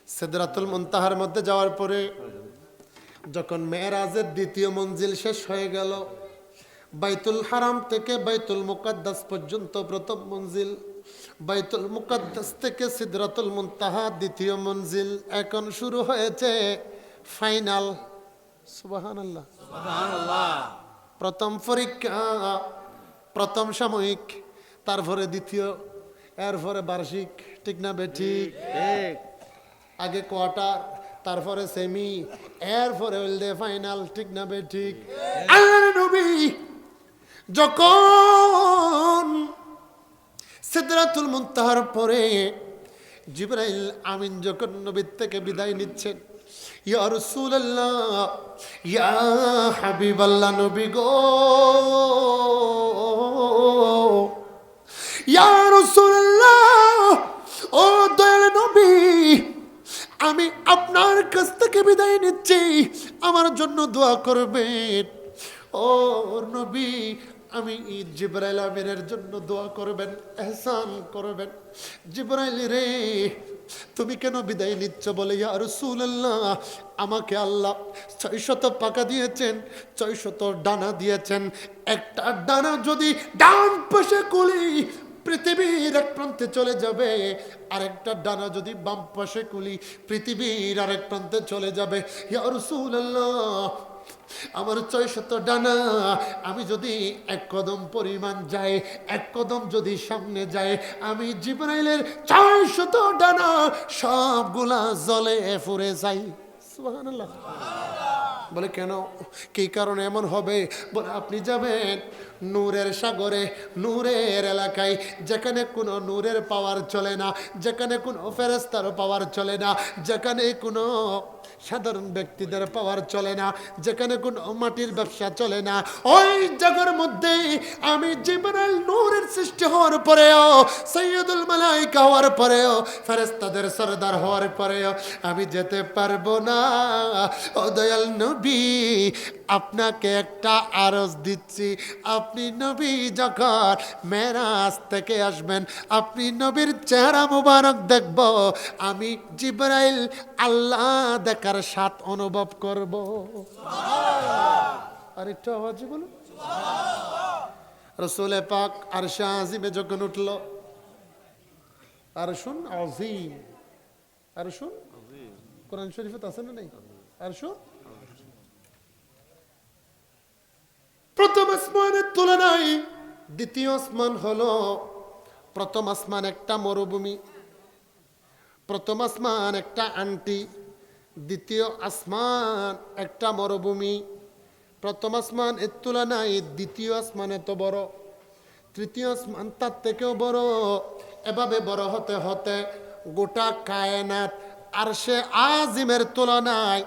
সিদরাতুল মুনতাহার মধ্যে যাওয়ার পরে যখন মেরাজের দ্বিতীয় মঞ্জিল শেষ হয়ে গেল, বাইতুল হারাম থেকে বাইতুল মুকাদ্দাস পর্যন্ত প্রথম মঞ্জিল, বাইতুল মুকাদ্দাস থেকে সিদরাতুল মুনতাহা দ্বিতীয় মঞ্জিল, এখন শুরু হয়েছে ফাইনাল। সুবহানাল্লাহ, সুবহানাল্লাহ। প্রথম পরীক্ষা, প্রথম সাময়িক, তারপরে দ্বিতীয়, এরপরে বার্ষিক। ঠিক না বেঠিক? আগে কোয়ার্টার, তারপরে সেমি, এরপরে হইলে ফাইনাল। ঠিক না বেঠিক? আল্লাহর নবী যখন সিদরাতুল মুনতাহার পরে জিবরাইল আমিন যখন নবীর থেকে বিদায় নিচ্ছেন, ইয়া রাসূলুল্লাহ, ইয়া হাবিবাল্লাহ, নবী গো, ইয়া রাসূলুল্লাহ, ও দয়াল নবী, আমি আপনার কাছ থেকে বিদায় নিচ্ছি, আমার জন্য দোয়া করবেন। ও নবী, আমি জিবরাইল আমিনের জন্য দোয়া করবেন, ইহসান করবেন। জিবরাইল রে, তুমি কেন বিদায় নিচ্ছ? বলে, ইয়া রাসূলুল্লাহ, আমাকে আল্লাহ 600 পাকা দিয়েছেন, 600 ডানা দিয়েছেন। একটা ডানা যদি ডান পাশে খুলি পৃথিবীর এক প্রান্তে চলে যাবে, আরেকটা ডানা যদি বাম পাশে খুলি পৃথিবীর আরেক প্রান্তে চলে যাবে। ইয়া রাসূলুল্লাহ, আমার 600 ডানা, আমি যদি এক কদম পরিমাণ যাই, এক কদম যদি সামনে যায়, আমি জিবরাইলের 600 ডানা সবগুলা জ্বলে ফুরে যাই। সুবহানাল্লাহ। বলে, কেন, কি কারণে এমন হবে? বলে, আপনি যাবেন নূরের সাগরে, নূরের এলাকায়, যেখানে কোনো নূরের পাওয়ার চলে না, যেখানে কোনো ফেরেশতার পাওয়ার চলে না, যেখানে কোনো সাধারণ ব্যক্তিদের পাওয়ার চলে না, যেখানে কোনো মাটির ব্যবসা চলে না, ওই জায়গার মধ্যে আমি জিবরাইল নূরের সৃষ্টি হওয়ার পরেও, সাইয়্যিদুল মালায়েকা হওয়ার পরেও, ফেরেশতাদের সরদার হওয়ার পরেও আমি যেতে পারবো না। ও দয়াল নবী, আপনাকে একটা আরজ দিচ্ছি, আপনি নবী যখন মেরাজ থেকে আসবেন, আপনি নবীর চেহারা মুবারক দেখব, আমি জিবরাইল আল্লাহ দেখার স্বাদ অনুভব করব। আর একটু আওয়াজে বলুন। রাসূল পাক আরশে আজিমে যখন উঠল, আরশুন আযীম, আরশুন কোরআন শরীফে আছে না নাই? আরশুন প্রথম আসমানের তুলনায় দ্বিতীয় আসমান হলো, প্রথম আসমান একটা মরুভূমি, প্রথম আসমান একটা আন্টি, দ্বিতীয় আসমান একটা মরুভূমি। প্রথম আসমান এর তুলনায় দ্বিতীয় আসমান এত বড়, তৃতীয় আসমান তার থেকেও বড়। এভাবে বড় হতে হতে গোটা কায়নাত আরশে আজিমের তুলনায়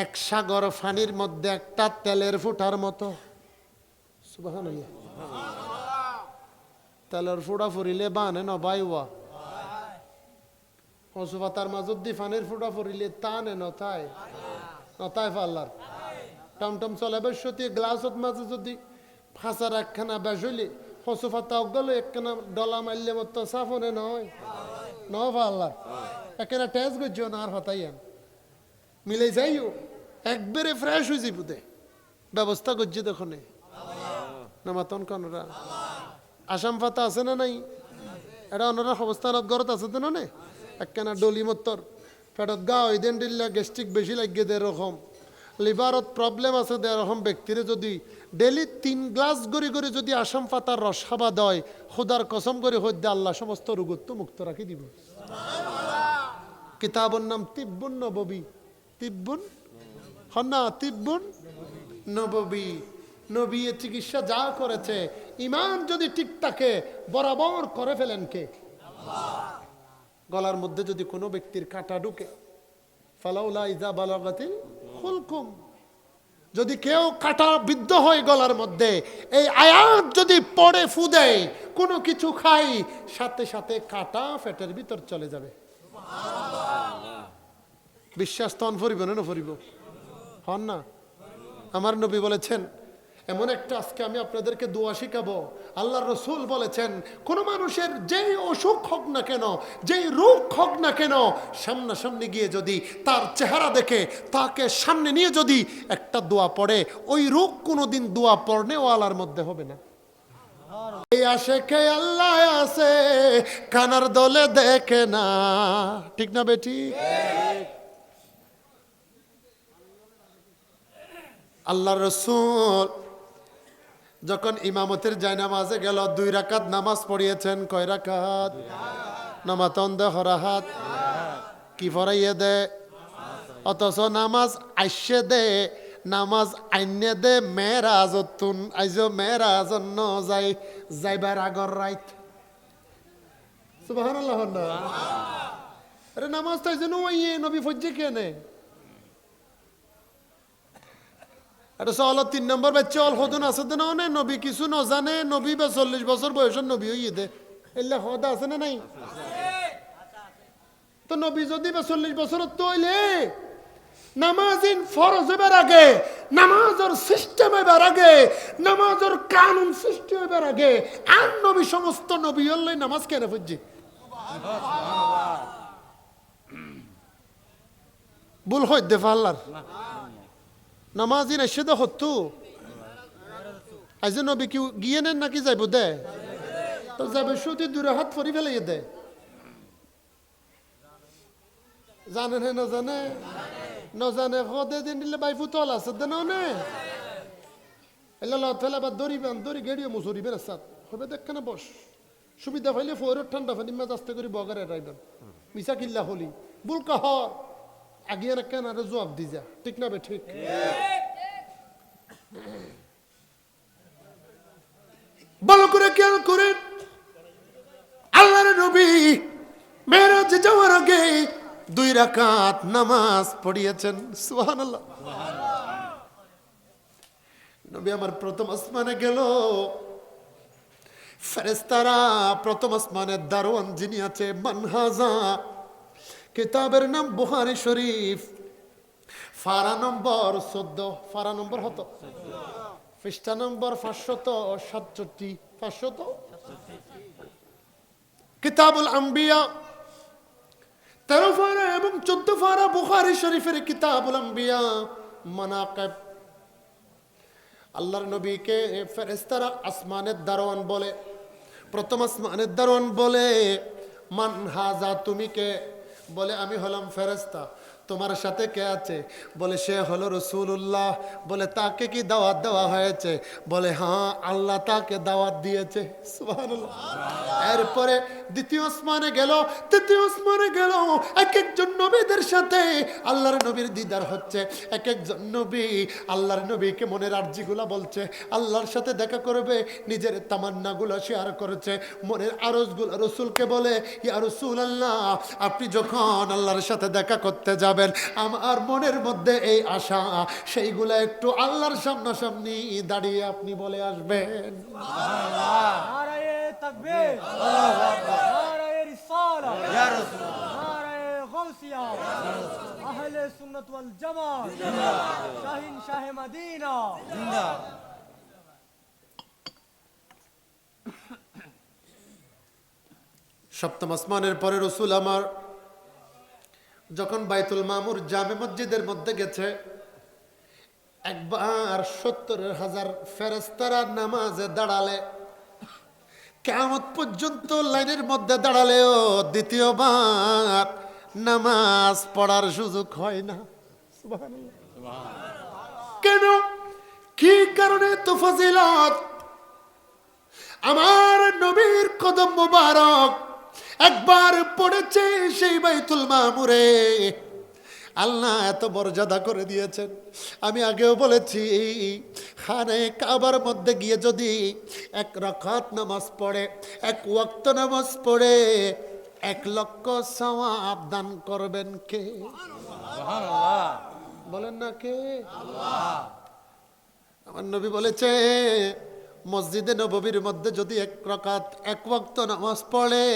এক সাগর পানির মধ্যে একটা তেলের ফুটার মতো। সুবহানাল্লাহ। তেলের ফুটা ফুরিলে বানে নবাইওয়া, হসুপাতার মাজত দি ফানির ফুটা ফুরিলে টানে নথায়, নথায় ফাল্লার টমটম চলে বেশি গ্লাসত মাঝে যদি ফাঁসার একখানা বেসলি হসুপাতা গেল একখানা ডলা মারলে মতো সাফনে নয়, ন ফাল্লার একখানা টেস্ট করছো না আর হতাইয়ান মিলে যাইও, একবারে ফ্রেশ হয়ে যাইব দে ব্যবস্থা করছি দেখনে নামাতন কনরা। আসাম পাতা আছে না নাই? এটা অন্যরা অবস্থানত ঘরত আছে তো না, একখানা ডলি মত্তর পেটত গা ওই দিন দিল্লা গ্যাস্ট্রিক বেশি লাগিয়ে দেয়, এরকম লিভারত প্রবলেম আছে, এরকম ব্যক্তিরে যদি ডেলি 3 গ্লাস করে করে যদি আসাম পাতার রস খাবা দেয়, খোদার কসম করে হইতে আল্লাহ সমস্ত রোগত্ব মুক্ত রাখি দিব। কিতাবর নাম তিব্বুন নববী, তিব্বুন হন্না, তিব্বুন নববী। নবী এ চিকিৎসা যা করেছে, ইমান যদি ঠিক থাকে বরাবর করে ফেলেন কে? গলার মধ্যে যদি কোনো ব্যক্তির কাঁটা ঢুকে, ফালাউলা ইজা বালাগাতিল হুলকুম, যদি কেউ কাঁটা বিদ্ধ হয় গলার মধ্যে, এই আয়াত যদি পড়ে ফু দেয়, কোনো কিছু খাই, সাথে সাথে কাঁটা পেটের ভিতর চলে যাবে। বিশ্বাস তখন ফরিব না ফরিব হন না? আমার নবী বলেছেন, এমন একটা আজকে আমি আপনাদেরকে দোয়া শিখাবো। আল্লাহর রাসূল বলেছেন, কোন মানুষের যেই অসুখ হোক না কেন, যেই রোগ হোক না কেন, সামনাসামনি গিয়ে যদি তার চেহারা দেখে তাকে সামনে নিয়ে যদি একটা দোয়া পড়ে, ওই রোগ কোনোদিন দোয়া পড়নেওয়ালার মধ্যে হবে না। এই আশেকে আল্লাহ আছে, কানার দলে দেখে না, ঠিক না বেটি? আল্লাহর রাসূল যখন ইমামতের জায়নামাজে গেল, 2 রাকাত নামাজ পড়িয়েছেন। কয় রাকাত? নামাতন দে হরাহাত কি ফরাইয়ে দে, অথচ নামাজ আইসে দে, নামাজ আইনে দে মেরাজতুন, আইজো মেরাজন যাই যাইবার আগর রাইত। সুবহানাল্লাহ না? আরে নামাজ তো আইজো নইয়ে নবী ফজ্জে কেনে। এটা সহল 3 নম্বর বাচ্চা অল হদন আছে না, অনে নবী কিছু ন জানে, নবী বা 40 বছর বয়সের নবী হইয়ে দে, এলে হদা আছে না নাই? তো নবী যদি বা 40 বছর তৈলে নামাজিন ফরজ হবার আগে, নামাজের সিস্টেম হবার আগে, নামাজের কানুন সৃষ্টি হবার আগে আর নবী সমস্ত নবী হলে নামাজ কেন পড়ছে? ভুল হয় দে ফাল্লার নামাজিন এসে দে হতো আজ নবী কি গিয়ে নেন নাকি যাইব দে, তো যাবে শুধু 2 হাত ফরি ফেলে দে। জানে না না জানে না জানে হদে দিন দিলে বাই ফুতল আছে দে না নে এলা লত ফেলে বা দড়ি বান দড়ি গেড়িয়ে মুসুরি বের সাত হবে দেখ না বস সুবিধা পাইলে ফোর ঠান্ডা পানি মেজ আস্তে করে বগারে রাইবেন মিছা কিল্লা হলি বুল কাহ আগিয়ে না কেন আরে জবাব দি যা, ঠিক না বে ঠিক? ভালো করে খেয়াল করে আল্লাহর নবী মেরাজে যাওয়ার আগে 2 রাকাত নামাজ পড়িয়েছেন। সুবহানাল্লাহ। নবী আমার প্রথম আসমানে গেল, ফেরেশতারা প্রথম আসমানের দারোয়ান যিনি আছে, মানহাজা, কিতাবের নাম বুখারী শরীফ, ফারা নম্বর 14, ফারা নম্বর হতো পৃষ্ঠা নম্বর 567, 500 কিতাবুল আম্বিয়া 13 ফারা এবং 14 ফারা বুখারী শরীফের কিতাবুল আম্বিয়া মানাকিব। আল্লাহর নবীকে ফেরেশতারা আসমানের দারোয়ান বলে, প্রথম আসমানের দারোয়ান বলে, মান হাজা, তুমি কে? বলে আমি হলাম ফেরেশতা। তোমার সাথে কে আছে? বলে সে হলো রাসূলুল্লাহ। বলে তাকে কি দাওয়াত দেওয়া হয়েছে? বলে হ্যাঁ, আল্লাহ তাকে দাওয়াত দিয়েছে। সুবহানাল্লাহ। এরপরে দ্বিতীয় আসমানে গেল, তৃতীয় আসমানে গেল, এক একজন নবীদের সাথে আল্লাহর নবীর দিদার হচ্ছে। এক একজন নবী আল্লাহর নবীকে মনের আরজিগুলা বলছে, আল্লাহর সাথে দেখা করবে, নিজের তামান্নাগুলো শেয়ার করেছে, মনের আরজগুলো রাসূলকে বলে, ইয়া রাসূলুল্লাহ, আপনি যখন আল্লাহর সাথে দেখা করতে যাবেন, আমার মনের মধ্যে এই আশা, সেইগুলা একটু আল্লাহর সামনাসামনি দাঁড়িয়ে আপনি বলে আসবেন। নারায়ে তাকবীর, আল্লাহু আকবার, নারায়ে রিসালাত, ইয়া রাসূলুল্লাহ, নারায়ে গাউসিয়া, আহলে সুন্নাত ওয়াল জামাত জিন্দাবাদ, শাহিন শাহে মদিনা জিন্দাবাদ। সপ্তম আসমানের পরে রাসূল আমার যখন বাইতুল মামুর জামে মসজিদের মধ্যে গেছে, একবার 70,000 ফেরেশতারা নামাজে দাঁড়ালে, কিয়ামত পর্যন্ত লাইনের মধ্যে দাঁড়ালেও দ্বিতীয়বার নামাজ পড়ার সুযোগ হয় না। সুবহানাল্লাহ। কেন? কি কারণে? তো ফজিলত আমার নবীর কদম মুবারক একবার পড়েছে সেই বাইতুল মামুরে, আল্লাহ এত মর্যাদা করে দিয়েছেন। আমি আগেও বলেছি, খানে কাবার মধ্যে গিয়ে যদি 1 রাকাত নামাজ পড়ে, 1 ওয়াক্ত নামাজ পড়ে, 1 লক্ষ সওয়াব দান করবেন কে? সুবহানাল্লাহ। বলেন না কে? আল্লাহ। আমার নবী বলেছে, মসজিদে নববীর মধ্যে যদি 1 রাকাত 1 ওয়াক্ত নামাজ পড়ে,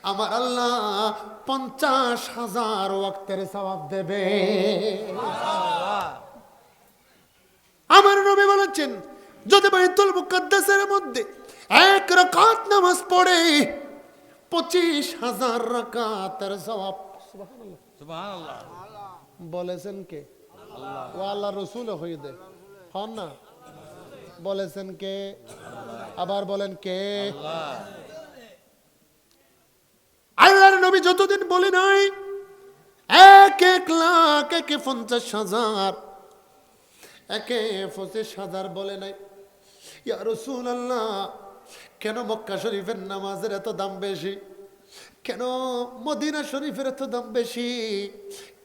আমার আল্লাহ 50,000 ওয়াক্তের সওয়াব দেবে। আমার নবী বলেছেন যদি বাইতুল মুকাদ্দাসের মধ্যে এক রাকাত নামাজ পড়ে 25,000 রাকাতের সওয়াব। সুবহানাল্লাহ। সুবহানাল্লাহ। বলেছেন কে? ও আল্লাহ রসুল হয়ে দে হন না, বলেছেন কে? আবার বলেন কে? আল্লাহর নবী যতদিন বলে নাই 1,00,000 একে 50,000 একে 25,000 বলে নাই। ইয়া রাসূলুল্লাহ, কেন মক্কা শরীফের নামাজের এত দাম বেশি? কেন মদিনা শরীফের এত দাম বেশি?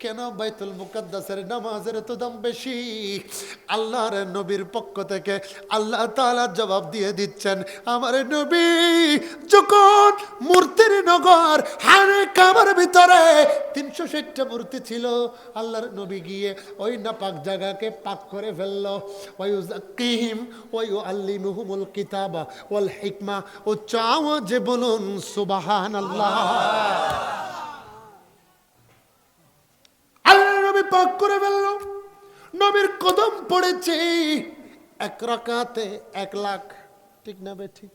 কেন বাইতুল মুকাদ্দাসের নামাজের এত দাম বেশি? আল্লাহর নবীর পক্ষ থেকে আল্লাহ তাআলা জবাব দিয়ে দিচ্ছেন, আমার নবী যখন মূর্তির নগর হারে কাবার ভিতরে 360টা মূর্তি ছিল, আল্লাহর নবী গিয়ে ওই নাপাক জায়গাকে পাক করে ফেললো। ওয়ায়ুযাক্কিহিম ওয়ায়ুআল্লিমুহুমুল কিতাবা ওয়াল হিকমা। ও চাও যে বলুন সুবহানাল্লাহ। নবী পাক করে ফেলল, নবীর কদম পড়েছে 1 রাকাতে 1,00,000। ঠিক না বে? ঠিক।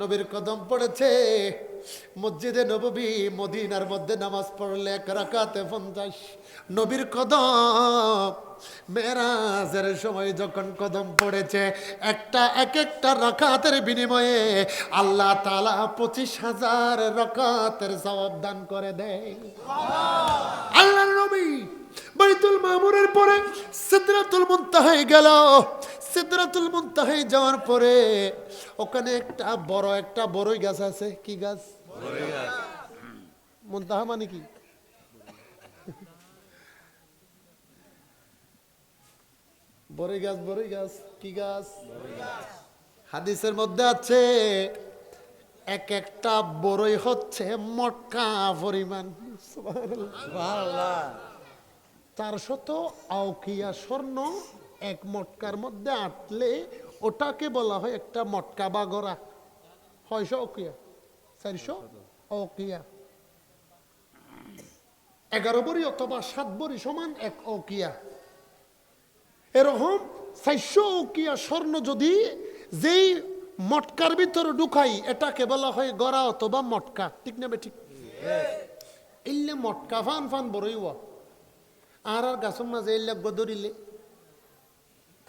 নবীর কদম পড়েছে মসজিদে নববী মদিনার মধ্যে নামাজ পড়লে 1 রাকাতে 50। নবীর কদম মেরাজের সময় যখন কদম পড়েছে এক একটা রাকাতের বিনিময়ে আল্লাহ তাআলা 25,000 রাকাতের সওয়াব দান করে দেয়। আল্লাহর নবী বাইতুল মামুরের পরে সিদরাতুল মুনতাহায় গেল। সিদরাতুল মুনতাহায় যাওয়ার পরে ওখানে একটা বড়ই গাছ আছে। কি গাছ? বড়ই গাছ। মুনতাহা মানে কি? বড়ই গাছ। বড়ই গাছ কি গাছ? হাদিসের মধ্যে আছে এক একটা বড়ই হচ্ছে মটকা পরিমাণ। সুবহানাল্লাহ। 400 আউকিয়া স্বর্ণ এক মটকার মধ্যে আটলে ওটাকে বলা হয় একটা মটকা বা গড়া। 600 আউকিয়া 400 আউকিয়া 11 বড়ি অথবা 7 বড়ি সমান 1 আউকিয়া। এরকম 400 আউকিয়া স্বর্ণ যদি যেই মটকার ভিতরে ঢুকাই এটাকে বলা হয় গড়া অথবা মটকা। ঠিক না বে? ঠিক। ইল্লে মটকা ফান ফান বড়ই হওয়া আর গাছের মাঝে এলে গদরিলে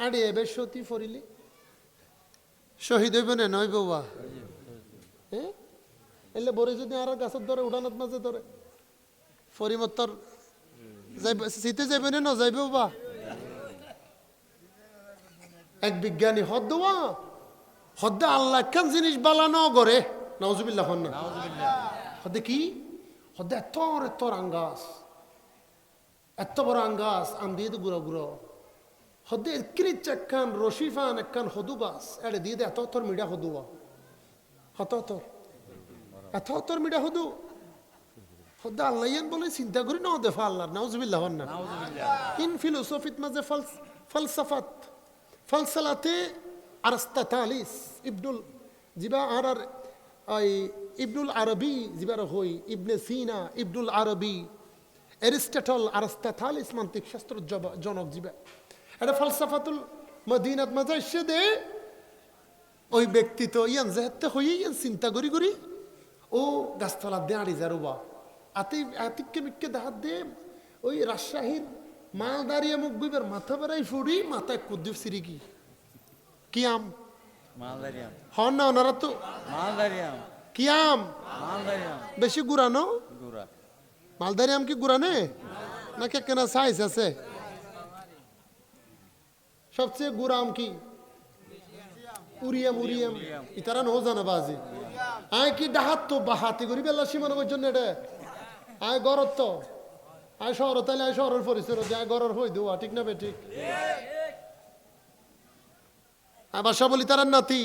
আড়ে এবে সতী ফরিলে শহীদ হইব না নয় বাবা? হ্যাঁ, এলে বরে যদি আর গাছের ধরে উড়ানোর মাঝে ধরে ফরিমত্তর শীতে যাইবে না যাইবে বাবা? এক বিজ্ঞানী হদ্দা আল্লাহ কেন জিনিস বালানো করে নাউজুবিল্লাহ হন না। হদ্দে কি? হদ্দে এত আঙ্গাস, এত বড় আঙ্গাস আম দিয়ে তো গুঁড়ো গুঁড়ো হদ্দে ক্রিচ একখান রশিফান একখান হদু গাছ এড়ে দিয়ে এত মিডা হদুয়া এত মিডা হদু হদ্দে আল্লাহ বলে চিন্তা করি না দেফা আল্লাহ নাউজুবিল্লাহ হন না। ইন ফিলোসফিত মাঝে ফালসাফাত ফালসালাতে আরস্তাতালিস ইবনুল জিবা আর ইবনুল আরবি জিবার হই ইবনে সিনা ইবনুল আরবি এরিস্টটল আরস্তাতালিস মান্তিক শাস্ত্র জনক জিবা এটা ফালসাফাতুল মদিনাত মাঝে এসে দে ওই ব্যক্তি তো ইয়ান যেতে হই ইয়ান চিন্তা করি ও গাছতলা দে আড়ি যারুবা আতিককে মিককে দেখাত দে ওই রাজশাহীর মালদারিয়া মুখ বিবের মাথা বেড়াই ফুড়ি মাথায় কুদ্দুর সিরিকি কি আম মালদারিয়াম হন না ওনারা তো মালদারিয়াম কি আম মালদারিয়াম বেশি গুড়ানো গুড়া মালদারি আম কি গুড়ানে নাকি কেনা সাইজ আছে? সবচেয়ে গুড়া আম কি? উরিয়াম ইতারা নো জানা বাজি আয় কি ডাহাত তো বাহাতি করি বেলা সীমানোর জন্য এটা আয় গরত তো আয় শহর তাইলে আয় শহরের পরিচয় আয় গরর হই দেওয়া। ঠিক না বে? ঠিক। বাসা বলি তার নাতি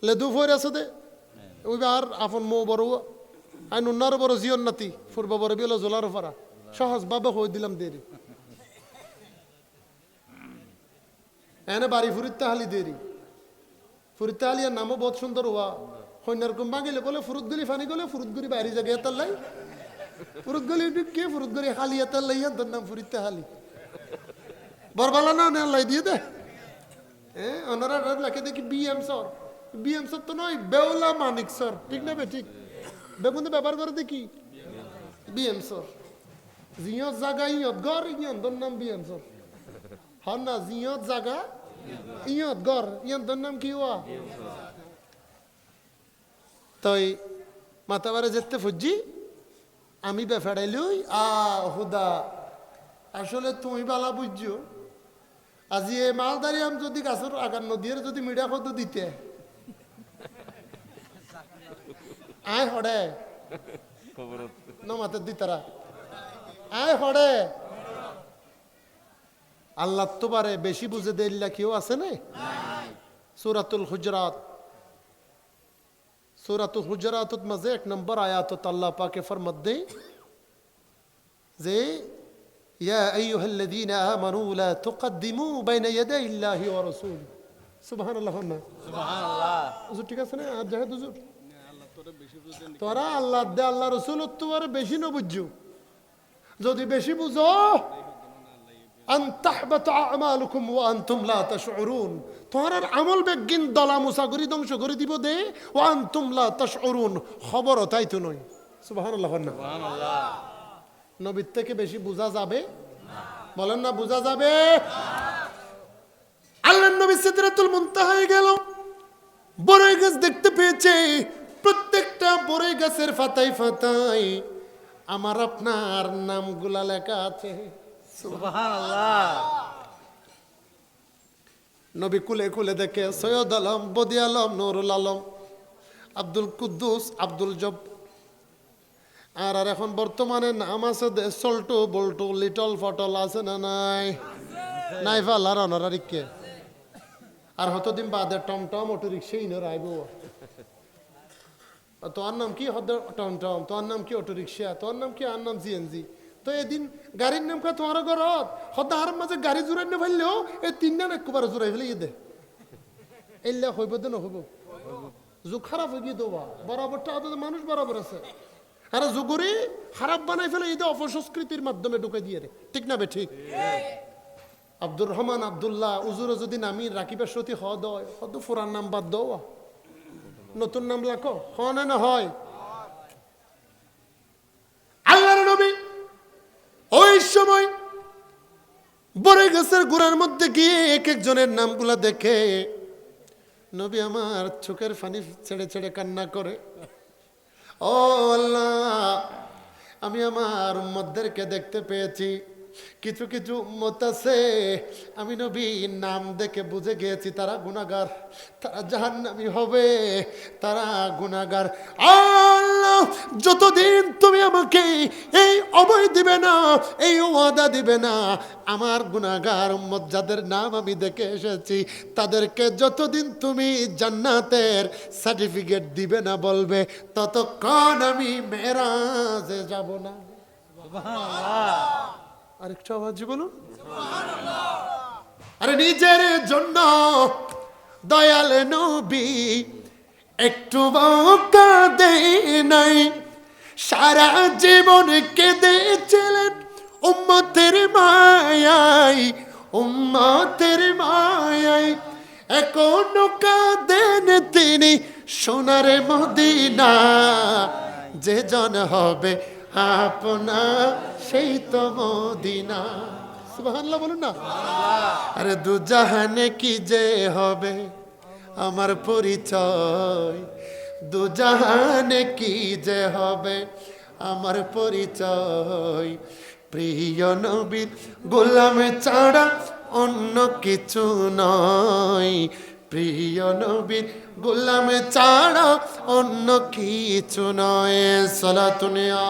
লেদু ফের আছে দে ওই আর আপন মৌ বড় আই নুনার বড় জিওর নাতি ফুরব বড় বিল জোলার ফারা সহজ ভাবে হই দিলাম দেরি এনে বাড়ি ফুরিতে হালি দেরি ফুরিতে হালি আর নামও বহুত সুন্দর হওয়া হইনার কুম্বা গেলে বলে ফুরুতগুলি ফানি গেলে ফুরুতগুলি বাইরে জায়গায় তার লাই ফুরুতগুলি কে ফুরুতগুলি হালি তার লাই তোর নাম ফুরিতে হালি বরবালা না লাই দিয়ে দে হ্যাঁ ওনারা লেখে দেখি বিএম স্যার, বিএম স্যার তো নয়, বেওলা মানিক স্যার, ঠিক না বে ঠিক, বেগুন ব্যবহার করে দেখি বিএম স্যার, জিয়ত জাগা ইয়ত গড় ইয়ন্তর নাম বিএম স্যার, হন না জিয়ত জাগা ইয়ত গড় ইয়ন্তর নাম কি হওয়া। তাই মাতাবারে যেতে ফুজি আমি বেফাড়াইলই হুদা আসলে তুমি বালা বুঝছো আজি এই মালদারি আম যদি গাছের আগার নদীর যদি মিডিয়া কত দিতে আয় হড়ে নমাতে দিতারা আয় হড়ে আল্লাহ তো পারে বেশি বুঝে দিল্লা কেউ আছে না। সূরাতুল হুজরাত, সূরাতুল হুজরাতের মাঝে 1 নম্বর আয়াতত আল্লাহ পাকে ফরমাত দেয় যে ইয়া আইয়ুহাল্লাযীনা আমানু লা তুকদ্দিমু বাইনা ইয়াদাই আল্লাহি ওয়া রাসূলিহি। সুবহানাল্লাহ না সুবহানাল্লাহ। হুজুর ঠিক আছে না? আর জাহেদ হুজুর তোরা আল্লাহ দে আল্লাহ রাসূল তোরে বেশি ন বুঝছো, যদি বেশি বুঝো আন তাহবাত আমালুকুম ওয়া আনতুম লা তাশউরুন, তোমার আমল বেগিন দলা মুসা করি ধ্বংস করে দিব দে, ওয়া আনতুম লা তাশউরুন, খবর তাই তো নয়। সুবহানাল্লাহ না সুবহানাল্লাহ। নবীর থেকে বেশি বোঝা যাবে? বলেন না বোঝা যাবে? আল্লাহর নবী সিদরাতুল মুনতাহায় গেল, বড়ই গাছ দেখতে পেয়েছে, প্রত্যেকটা বড়ই গাছের ফাতায় ফাতায় আমার আপনার নামগুলা লেখা আছে। সুবহানাল্লাহ। নবী কুলে কুলে দেখে সৈয়দ আলম, বদি আলম, নুরুল আলম, আব্দুল কুদ্দুস, আব্দুল জব, আর এখন বর্তমানে নাম আছে সল্টু বল্টু, লিটল ফটল আছে না নাই? নাই ফাল আর অনারিকে আর হতদিন বাদে টমটম অটো রিক্সা ইনর আইব। তোর নাম কি হদ টমটম, তোর নাম কি অটো রিক্সা, তোর নাম কি, আর নাম সিএনজি। তো এদিন গাড়ির নাম কা তোমার ঘরত হদা হার মাঝে গাড়ি জুড়াই না ফেললেও এই তিনটা একবার জুড়াই ফেলে দে, এল্লা হইব দে নহইব, যুগ খারাপ হয়ে গিয়ে দেওয়া বরাবরটা আদতে মানুষ বরাবর আছে, আর যুগরে খারাপ বানাই ফেলে এই অপসংস্কৃতির মাধ্যমে ঢুকে দিয়ে রে, ঠিক না বে ঠিক? আব্দুর রহমান, আব্দুল্লাহ উজুরে যদি নামি রাকিবের সতী হদ হয়, হদ ফুরান নাম বাদ দেওয়া, নতুন নাম লাখো হয় না হয়? আল্লাহর নবী ওই সময় বড়ই গাছের গোড়ার মধ্যে গিয়ে এক একজনের নামগুলা দেখে নবী আমার চোখের পানি ছেড়ে ছেড়ে কান্না করে, ও আল্লাহ আমি আমার উম্মতদেরকে দেখতে পেয়েছি, কিছু কিছু উম্মত আছে আমি নবী নাম দেখে বুঝে গিয়েছি তারা গুনাহগার, তারা জাহান্নামী হবে, তারা গুনাহগার। আল্লাহ যতদিন তুমি আমাকে এই অভয় দিবে না, এই ওয়াদা দিবে না, আমার গুনাহগার উম্মত যাদের নাম আমি দেখে এসেছি তাদেরকে যতদিন তুমি জান্নাতের সার্টিফিকেট দিবে না বলবে, ততক্ষণ আমি মেরাজে যাব না। সুবহানাল্লাহ। আরেকটা আওয়াজ বলুন। আরে নিজের জন্য দয়াল নবী একটু কাঁদে নাই, সারা জীবন কেঁদেছিলেন উম্মতের মায়ায়, উম্মতের মায়ায়, এখনো কাঁদেন তিনি সোনার মদিনা, যে জন হবে আপনা সেই তো মদিনা। সুবহানাল্লাহ বলুন না। আরে দু জাহানে কি যে হবে আমার পরিচয়, দু জাহানে কি যে হবে আমার পরিচয়, প্রিয় নবীর গোলাম ছাড়া অন্য কিছু নয়, প্রিয় নবীর গোলাম ছাড়া অন্য কিছু নয়। সালাতুন ইয়া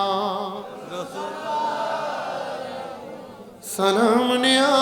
সালাম নিয়া